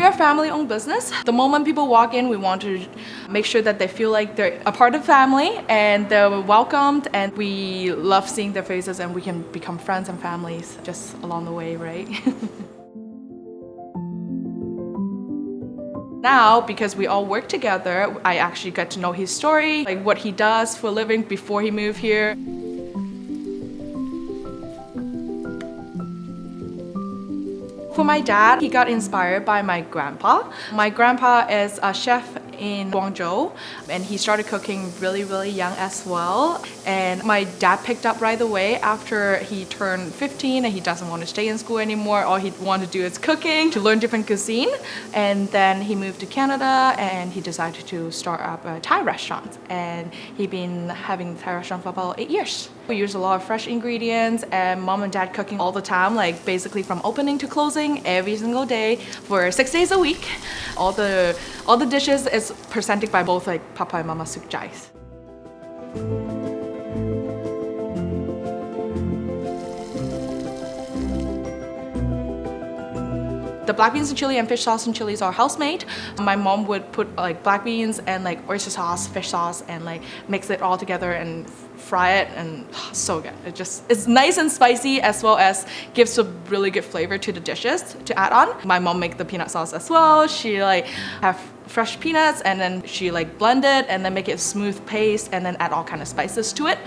We are a family-owned business. The moment people walk in, we want to make sure that they feel like they're a part of the family and they're welcomed, and we love seeing their faces and we can become friends and families just along the way, right? Now, because we all work together, I actually get to know his story, like what he does for a living before he moved here. For my dad, he got inspired by my grandpa. My grandpa is a chef in Guangzhou, and he started cooking really young as well. And my dad picked up right away after he turned 15 and he doesn't want to stay in school anymore. All he wanted to do is cooking, to learn different cuisine. And then he moved to Canada and he decided to start up a Thai restaurant. And he's been having a Thai restaurant for about 8 years. We use a lot of fresh ingredients and mom and dad cooking all the time, like basically from opening to closing every single day for 6 days a week. All the dishes is presented by both like Papa and Mama Sookjai. The black beans and chili and fish sauce and chilies are house-made. My mom would put like black beans and like oyster sauce, fish sauce, and like mix it all together and fry it, and so good. It's nice and spicy, as well as gives a really good flavor to the dishes to add on. My mom make the peanut sauce as well. She like have fresh peanuts and then she like blend it and then make it a smooth paste and then add all kind of spices to it.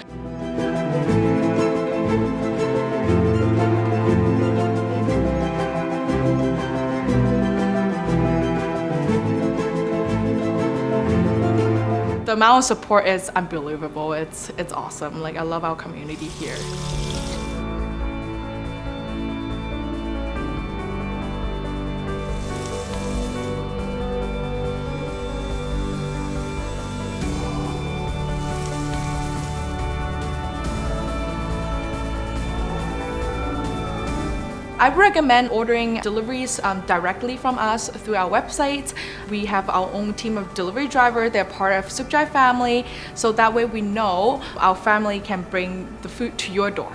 The amount of support is unbelievable. It's awesome. Like, I love our community here. I recommend ordering deliveries directly from us through our website. We have our own team of delivery drivers. They're part of Sookjai family, so that way we know our family can bring the food to your door.